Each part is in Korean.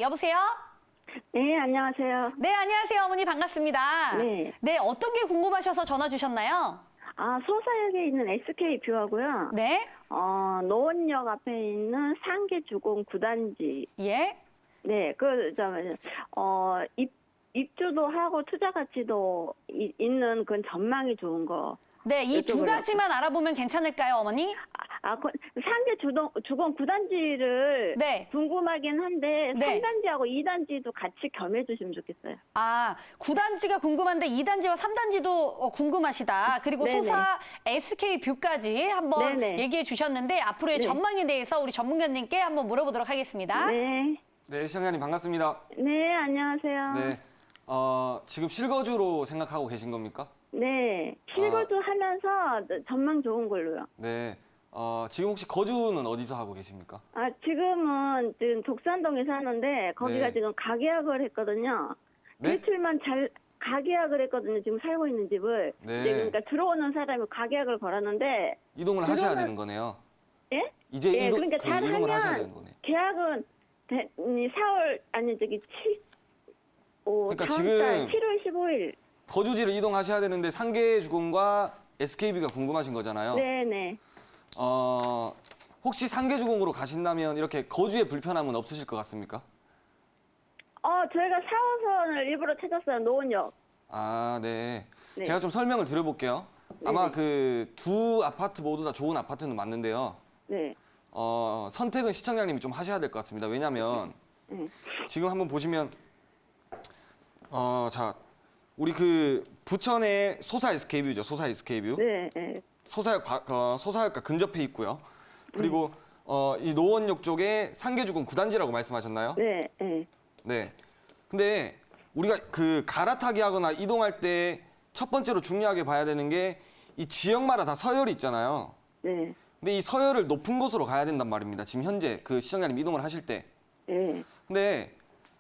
여보세요? 네, 안녕하세요. 네, 안녕하세요. 어머니 반갑습니다. 네. 네, 어떤 게 궁금하셔서 전화 주셨나요? 소사역에 있는 SK뷰하고요. 네. 노원역 앞에 있는 상계주공 9단지. 예. 네, 입주도 하고 투자 가치도 있는 그런 전망이 좋은 거. 네, 이 두 이쪽으로. 가지만 알아보면 괜찮을까요, 어머니? 상계주공 9단지를 네. 궁금하긴 한데 네. 3단지하고 2단지도 같이 겸해 주시면 좋겠어요. 9단지가 궁금한데 2단지와 3단지도 궁금하시다. 그리고 네네. 소사 SK뷰까지 한번 네네. 얘기해 주셨는데 앞으로의 네. 전망에 대해서 우리 전문가님께 한번 물어보도록 하겠습니다. 네. 네, 시청자님 반갑습니다. 네, 안녕하세요. 네, 지금 실거주로 생각하고 계신 겁니까? 네, 실거주 하면서 전망 좋은 걸로요. 네, 지금 혹시 거주는 어디서 하고 계십니까? 지금은 지금 독산동에 사는데 거기가 네. 지금 가계약을 했거든요. 네? 대출만 가계약을 했거든요. 지금 살고 있는 집을. 네. 이제 그러니까 들어오는 사람이 가계약을 걸었는데. 이동을 하셔야 되는 거네요. 예? 이제 예, 그러니까 이동을 하셔야 잘하면 되는 거네. 계약은 4월 아니 저기 7 그러니까 다음 지금 달 7월 15일. 거주지를 이동하셔야 되는데 상계주공과 SK뷰가 궁금하신 거잖아요. 네네. 혹시 상계주공으로 가신다면 이렇게 거주에 불편함은 없으실 것 같습니까? 저희가 4호선을 일부러 찾았어요. 노원역. 네. 네. 제가 좀 설명을 드려볼게요. 아마 네네. 그 두 아파트 모두 다 좋은 아파트는 맞는데요. 네. 선택은 시청자님이 좀 하셔야 될 것 같습니다. 왜냐하면 네. 지금 한번 보시면 자 우리 그 부천의 소사 SK뷰죠. 소사 SK뷰. 네. 네. 소사역과 근접해 있고요. 그리고 이 노원역 쪽에 상계주공 9단지라고 말씀하셨나요? 네. 네. 네. 근데 우리가 그 갈아타기 하거나 이동할 때 첫 번째로 중요하게 봐야 되는 게 이 지역마다 다 서열이 있잖아요. 네. 근데 이 서열을 높은 곳으로 가야 된단 말입니다. 지금 현재 그 시청자님 이동을 하실 때. 네. 근데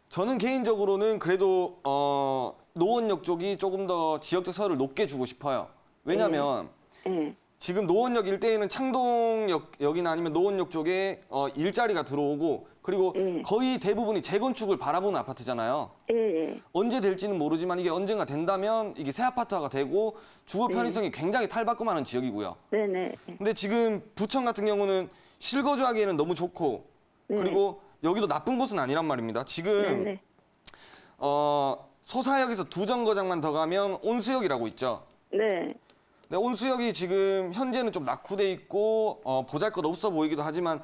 저는 개인적으로는 그래도 노원역 쪽이 조금 더 지역적 서열을 높게 주고 싶어요. 왜냐면 네. 지금 노원역 일대에는 창동역이나 아니면 노원역 쪽에 일자리가 들어오고 그리고 거의 대부분이 재건축을 바라보는 아파트잖아요. 네. 언제 될지는 모르지만 이게 언젠가 된다면 이게 새 아파트화가 되고 주거 편의성이 굉장히 탈바꿈하는 지역이고요. 네. 네. 근데 지금 부천 같은 경우는 실거주하기에는 너무 좋고 그리고 여기도 나쁜 곳은 아니란 말입니다. 지금 네. 소사역에서 두 정거장만 더 가면 온수역이라고 있죠. 네. 네, 온수역이 지금 현재는 좀 낙후돼 있고 보잘것 없어 보이기도 하지만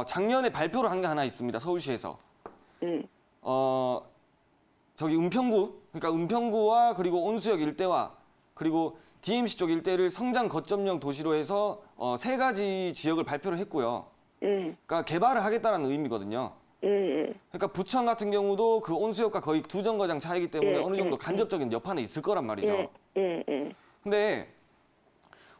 작년에 발표를 한 게 하나 있습니다. 서울시에서. 네. 저기 그러니까 은평구와 그리고 온수역 일대와 그리고 DMC 쪽 일대를 성장 거점형 도시로 해서 세 가지 지역을 발표를 했고요. 네. 그러니까 개발을 하겠다는 의미거든요. 네. 그러니까 부천 같은 경우도 그 온수역과 거의 두 정거장 차이기 때문에 예, 어느 정도 예, 간접적인 여파는 있을 거란 말이죠. 네. 네. 근데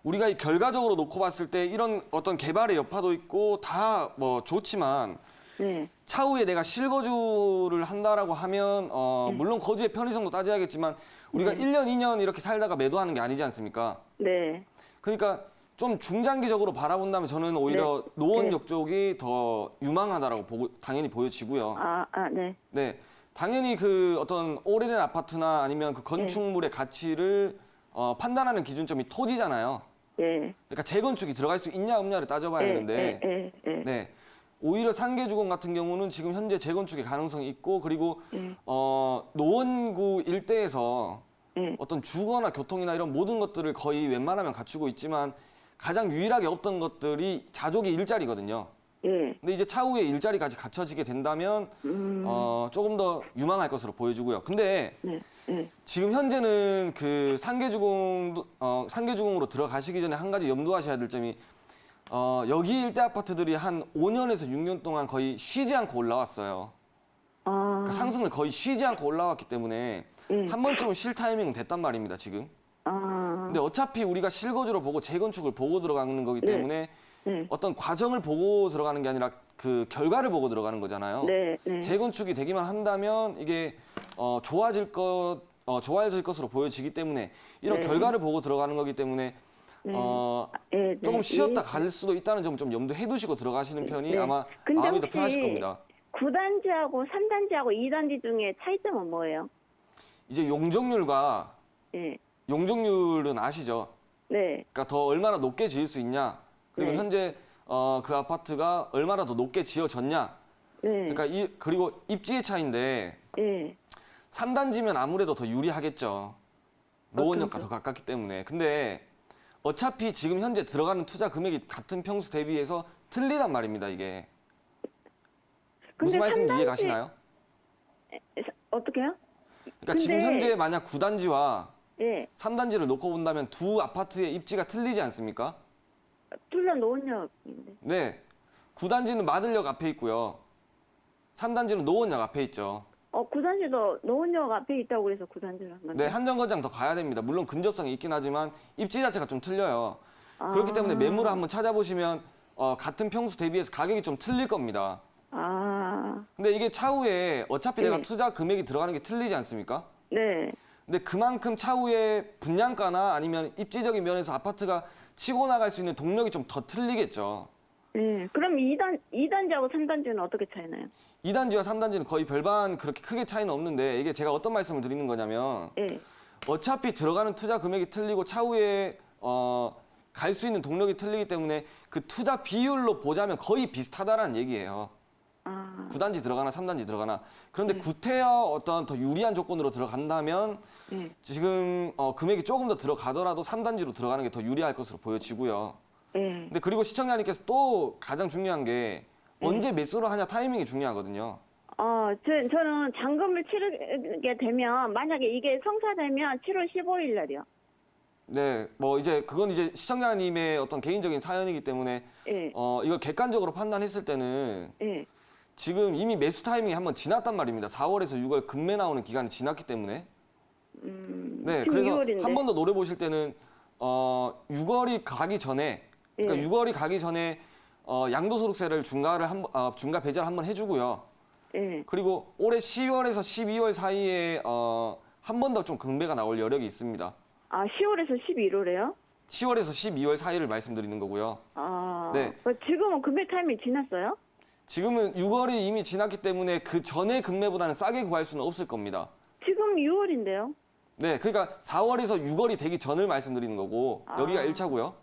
우리가 이 결과적으로 놓고 봤을 때 이런 어떤 개발의 여파도 있고 다 뭐 좋지만 네. 차후에 내가 실거주를 한다라고 하면 물론 거주의 편의성도 따져야겠지만 우리가 1년, 2년 이렇게 살다가 매도하는 게 아니지 않습니까? 네. 그러니까 좀 중장기적으로 바라본다면 저는 오히려 노원역 쪽이 더 유망하다라고 당연히 보여지고요. 네. 네. 당연히 그 어떤 오래된 아파트나 아니면 그 건축물의 가치를 판단하는 기준점이 토지잖아요. 네. 그러니까 재건축이 들어갈 수 있냐 없냐를 따져봐야 되는데 네. 오히려 상계주공 같은 경우는 지금 현재 재건축의 가능성이 있고 그리고 노원구 일대에서 어떤 주거나 교통이나 이런 모든 것들을 거의 웬만하면 갖추고 있지만 가장 유일하게 없던 것들이 자족의 일자리거든요. 근데 이제 차후에 일자리까지 갖춰지게 된다면 조금 더 유망할 것으로 보여지고요. 근데 지금 현재는 그 상계주공으로 들어가시기 전에 한 가지 염두하셔야 될 점이 여기 일대 아파트들이 한 5년에서 6년 동안 거의 쉬지 않고 올라왔어요. 그러니까 상승을 거의 쉬지 않고 올라왔기 때문에 한 번쯤은 쉴 타이밍은 됐단 말입니다, 지금. 근데 어차피 우리가 실거주로 보고 재건축을 보고 들어가는 거기 때문에 어떤 과정을 보고 들어가는 게 아니라 그 결과를 보고 들어가는 거잖아요. 재건축이 되기만 한다면 이게 좋아질 것으로 보여지기 때문에 이런 결과를 보고 들어가는 거기 때문에 조금 쉬었다 갈 수도 있다는 점 좀 염두해 두시고 들어가시는 편이 아마 근데 마음이 더 혹시 편하실 겁니다. 9단지하고 3단지하고 2단지 중에 차이점은 뭐예요? 이제 용적률과 예. 용적률은 아시죠? 네. 그러니까 더 얼마나 높게 지을 수 있냐. 그리고 네. 현재 그 아파트가 얼마나 더 높게 지어졌냐. 네. 그러니까 그리고 입지의 차이인데 예. 3단지면 아무래도 더 유리하겠죠. 노원역과 더 가깝기 때문에. 근데 어차피 지금 현재 들어가는 투자 금액이 같은 평수 대비해서 틀리단 말입니다, 이게. 무슨 말씀인지 이해 가시나요? 어떻게요? 그러니까 지금 근데- 현재 만약 9단지와 예. 3단지를 놓고 본다면 두 아파트의 입지가 틀리지 않습니까? 둘 다 노원역인데. 네. 9단지는 마들역 앞에 있고요. 3단지는 노원역 앞에 있죠. 9단지도 노원역 앞에 있다고 그래서 9단지를 한 건데. 네, 한정거장 더 가야 됩니다. 물론 근접성이 있긴 하지만 입지 자체가 좀 틀려요. 그렇기 때문에 매물을 한번 찾아보시면 같은 평수 대비해서 가격이 좀 틀릴 겁니다. 아, 근데 이게 차후에 어차피 내가 네. 투자 금액이 들어가는 게 틀리지 않습니까? 네. 근데 그만큼 차후에 분양가나 아니면 입지적인 면에서 아파트가 치고 나갈 수 있는 동력이 좀 더 틀리겠죠. 네. 그럼 2단지하고 3단지는 어떻게 차이나요? 2단지와 3단지는 거의 별반 그렇게 크게 차이는 없는데 이게 제가 어떤 말씀을 드리는 거냐면 예. 어차피 들어가는 투자 금액이 틀리고 차후에 갈 수 있는 동력이 틀리기 때문에 그 투자 비율로 보자면 거의 비슷하다라는 얘기예요. 아, 9단지 들어가나 3단지 들어가나. 그런데 구태여 어떤 더 유리한 조건으로 들어간다면 네. 지금 금액이 조금 더 들어가더라도 3단지로 들어가는 게 더 유리할 것으로 보여지고요. 예. 근데 그리고 시청자님께서 또 가장 중요한 게 언제 매수를 하냐 타이밍이 중요하거든요. 저는 잔금을 치르게 되면 만약에 이게 성사되면 7월 15일 날이요. 네, 뭐 이제 그건 이제 시청자님의 어떤 개인적인 사연이기 때문에 예. 이걸 객관적으로 판단했을 때는 예. 지금 이미 매수 타이밍이 한번 지났단 말입니다. 4월에서 6월 급매 나오는 기간이 지났기 때문에. 네, 지금 그래서 6월인데. 한 번 더 노려보실 때는 6월이 가기 전에, 그러니까 예. 6월이 가기 전에 양도소득세를 중과 배제를 한번 해주고요. 예. 그리고 올해 10월에서 12월 사이에 한 번 더 좀 급매가 나올 여력이 있습니다. 10월에서 11월에요? 10월에서 12월 사이를 말씀드리는 거고요. 네. 지금은 금매 타임이 지났어요? 지금은 6월이 이미 지났기 때문에 그 전에 급매보다는 싸게 구할 수는 없을 겁니다. 지금 6월인데요. 네, 그러니까 4월에서 6월이 되기 전을 말씀드리는 거고 여기가 1차고요.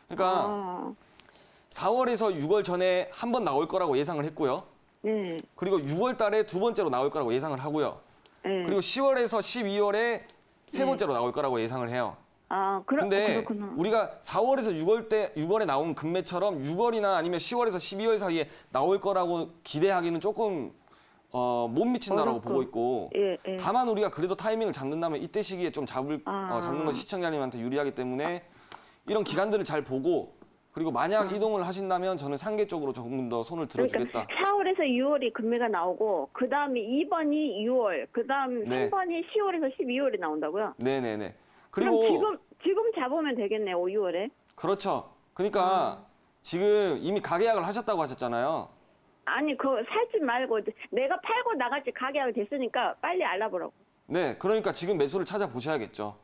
그러니까 4월에서 6월 전에 한 번 나올 거라고 예상을 했고요. 네. 그리고 6월 달에 두 번째로 나올 거라고 예상을 하고요. 네. 그리고 10월에서 12월에 세 번째로 나올 거라고 예상을 해요. 근데 그렇구나. 우리가 4월에서 6월에 나온 금매처럼 6월이나 아니면 10월에서 12월 사이에 나올 거라고 기대하기는 조금 못 미친다라고 어렵고. 보고 있고 예, 예. 다만 우리가 그래도 타이밍을 잡는다면 이때 시기에 좀 잡는 건 시청자님한테 유리하기 때문에 이런 기간들을 잘 보고 그리고 만약 이동을 하신다면 저는 상계 쪽으로 조금 더 손을 들어주겠다. 그러니까 4월에서 6월이 금매가 나오고 그 다음에 2번이 6월, 그 다음 네. 3번이 10월에서 12월이 나온다고요? 네네네. 그럼 그리고 지금 잡으면 되겠네요, 6월에. 그렇죠. 그러니까 지금 이미 가계약을 하셨다고 하셨잖아요. 아니, 그거 살지 말고 내가 팔고 나갈지 가계약이 됐으니까 빨리 알아보라고. 네, 그러니까 지금 매수를 찾아보셔야겠죠.